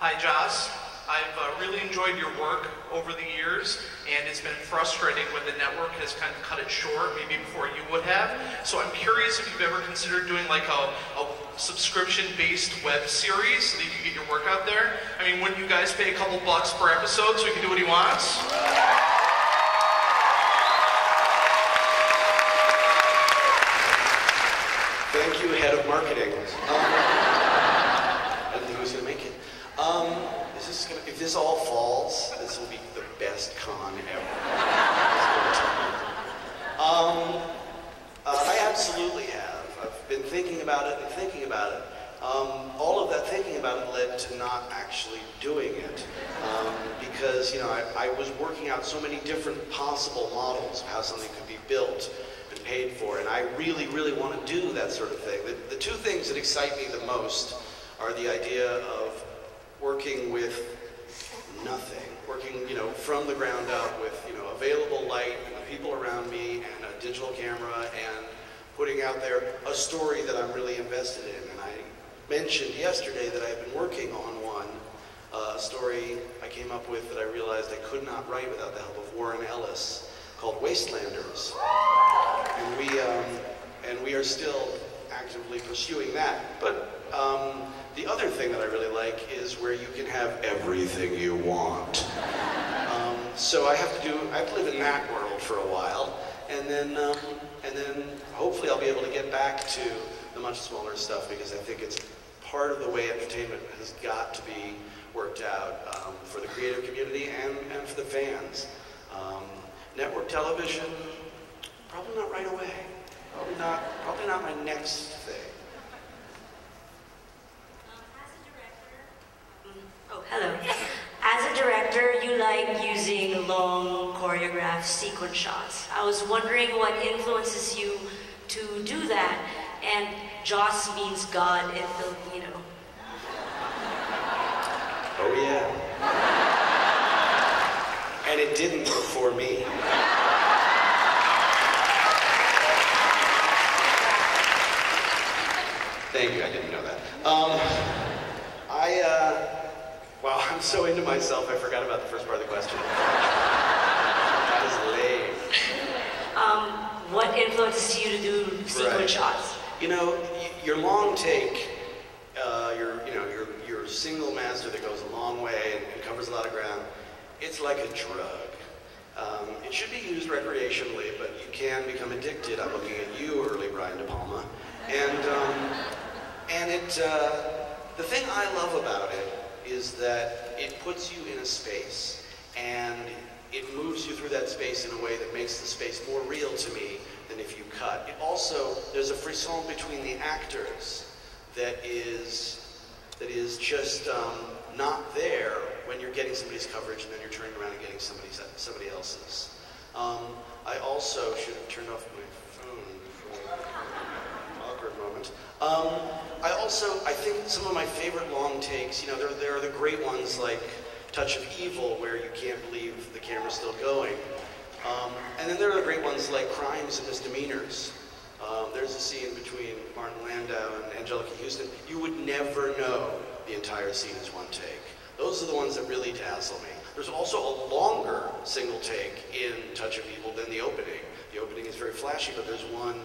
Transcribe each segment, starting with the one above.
Hi, Joss. I've really enjoyed your work over the years, and it's been frustrating when the network has kind of cut it short, maybe before you would have. So I'm curious if you've ever considered doing like a subscription-based web series so that you can get your work out there. I mean, wouldn't you guys pay a couple bucks per episode so he can do what he wants? Thank you, head of marketing. I didn't think I was going to make it. If this all falls, this will be the best con ever. I absolutely have. I've been thinking about it and thinking about it. All of that thinking about it led to not actually doing it. Because, I was working out so many different possible models of how something could be built and paid for, and I really, really want to do that sort of thing. The two things that excite me the most are the idea of working with nothing, working, from the ground up with, available light and the people around me and a digital camera and putting out there a story that I'm really invested in. And I mentioned yesterday that I've been working on a story I came up with that I realized I could not write without the help of Warren Ellis, called Wastelanders. And we are still actively pursuing that. But the other thing that I really like is where you can have everything you want. So I have to live in that world for a while, and then hopefully I'll be able to get back to the much smaller stuff, because I think it's part of the way entertainment has got to be worked out for the creative community and for the fans. Network television, probably not right away. Probably not my next thing. Hello. As a director, you like using long, choreographed sequence shots. I was wondering what influences you to do that. And Joss means God in Filipino. Oh yeah. And it didn't before me. Thank you, I didn't know that. Wow, I'm so into myself, I forgot about the first part of the question. That is lame. What influences you to do sequence shots? Your long take, your single master that goes a long way and covers a lot of ground, it's like a drug. It should be used recreationally, but you can become addicted. I'm looking at you, early Brian De Palma. The thing I love about it is that it puts you in a space, and it moves you through that space in a way that makes the space more real to me than if you cut. It also, there's a frisson between the actors that is just not there when you're getting somebody's coverage and then you're turning around and getting somebody else's. I also should have turned off my phone before awkward moment. I think some of my favorite long takes, there are the great ones like Touch of Evil, where you can't believe the camera's still going. And then there are the great ones like Crimes and Misdemeanors. There's a scene between Martin Landau and Angelica Houston. You would never know the entire scene is one take. Those are the ones that really dazzle me. There's also a longer single take in Touch of Evil than the opening. The opening is very flashy, but there's one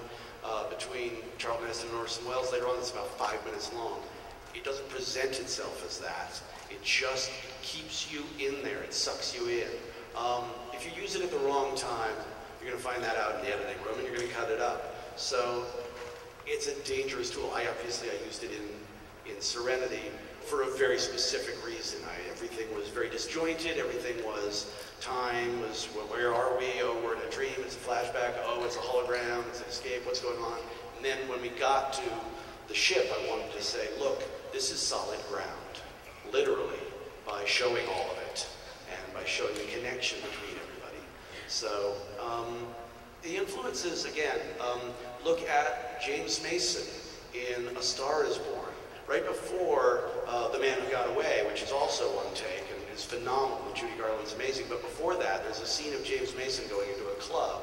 between Charlton Heston and Orson Welles later on that's about 5 minutes long. It doesn't present itself as that. It just keeps you in there. It sucks you in. If you use it at the wrong time, you're going to find that out in the editing room, and you're going to cut it up. So it's a dangerous tool. I used it in Serenity for a very specific reason. Everything was very disjointed. Everything was, time was, where are we? Oh, we're in a dream. It's a flashback. Oh, it's a hologram. It's an escape. What's going on? And then when we got to the ship, I wanted to say, look, this is solid ground, literally, by showing all of it and by showing the connection between everybody. So the influences, again, look at James Mason in A Star is Born. Right before The Man Who Got Away, which is also one take and is phenomenal, and Judy Garland's amazing, but before that, there's a scene of James Mason going into a club,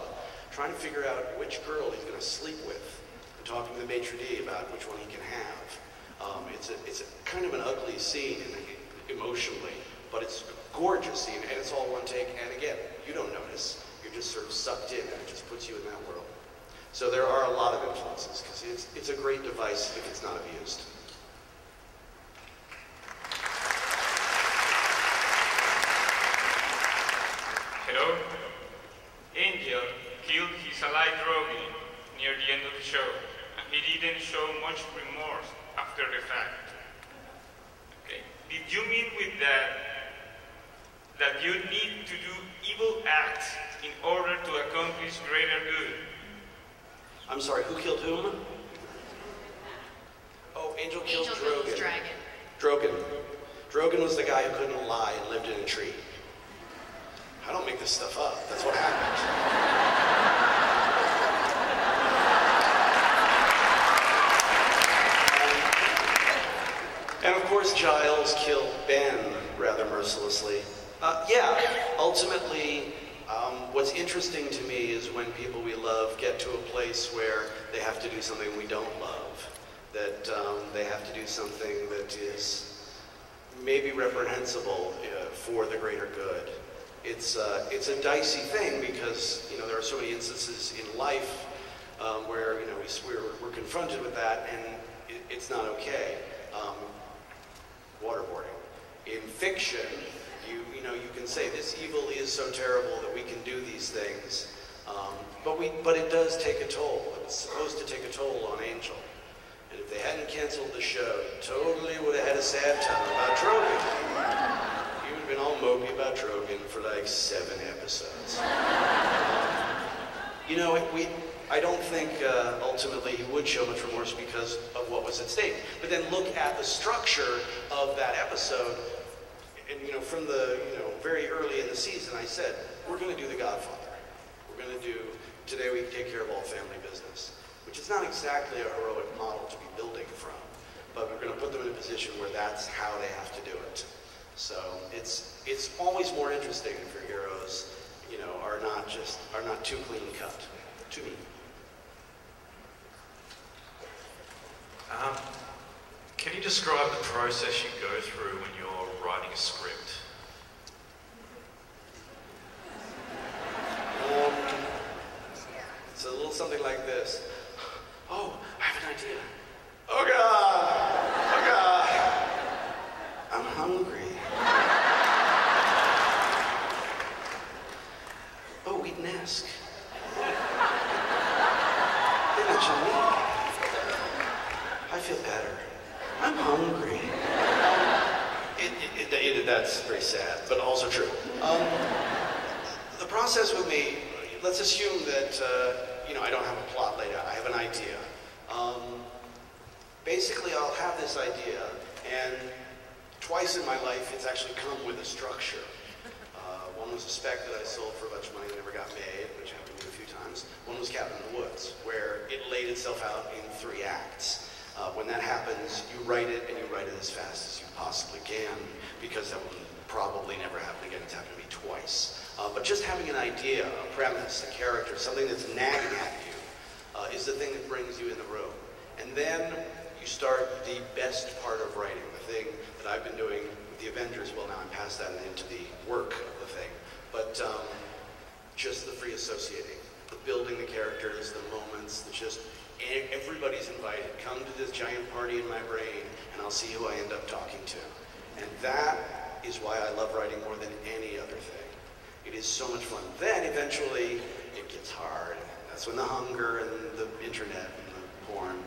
trying to figure out which girl he's going to sleep with, and talking to the maitre d' about which one he can have. It's a kind of an ugly scene, and emotionally, but it's a gorgeous scene, and it's all one take, and again, you don't notice. You're just sort of sucked in, and it just puts you in that world. So there are a lot of influences, because it's a great device if it's not abused. Hello? Angel killed his ally Robbie near the end of the show, and he didn't show much remorse after the fact. Okay. Did you mean with that you need to do evil acts in order to accomplish greater good? I'm sorry, who killed whom? Oh, Angel killed Killed Drogon. dragon. Drogon. Drogon was the guy who couldn't lie and lived in a tree. I don't make this stuff up. That's what happened. And of course, Giles killed Ben rather mercilessly. Yeah, ultimately, what's interesting to me is when people we love get to a place where they have to do something we don't love, that they have to do something that is maybe reprehensible for the greater good. It's a dicey thing because, you know, there are so many instances in life where, you know, we're confronted with that and it's not okay. Waterboarding. In fiction, you know, you can say this evil is so terrible that we can do these things, but it does take a toll. It's supposed to take a toll on Angel. And if they hadn't canceled the show, you totally would have had a sad time about Drogon. He would have been all mopey about Drogon for like 7 episodes. You know, I don't think ultimately he would show much remorse because of what was at stake. But then look at the structure of that episode. And, you know, from the, you know, very early in the season, I said, we're going to do The Godfather. We're going to do Today We Take Care of All Family Business, which is not exactly a heroic model to be building from, but we're going to put them in a position where that's how they have to do it. So it's always more interesting if your heroes, you know, are not too clean cut, to me. Can you describe the process you go through when you're writing a script? It's a little something like this. Oh, I have an idea. Oh God! Oh God! I'm hungry. Oh, Whedon-esque. They mentioned me. I feel better. I'm hungry. That's very sad, but also true. The process with me, let's assume that, you know, I don't have a plot laid out. I have an idea. Basically, I'll have this idea, and twice in my life, it's actually come with a structure. One was a spec that I sold for a bunch of money that never got made, which happened to me a few times. One was Cabin in the Woods, where it laid itself out in 3 acts. When that happens, you write it, and you write it as fast as you possibly can, because that will probably never happen again. It's happened to me twice. But just having an idea, a premise, a character, something that's nagging at you, is the thing that brings you in the room. And then you start the best part of writing, the thing that I've been doing with the Avengers. Well, now I'm past that and into the work of the thing. But just the free associating, the building the characters, the moments, the just everybody's invited. Come to this giant party in my brain, and I'll see who I end up talking to. And that is why I love writing more than any other thing. It is so much fun. Then eventually it gets hard. That's when the hunger and the internet and the porn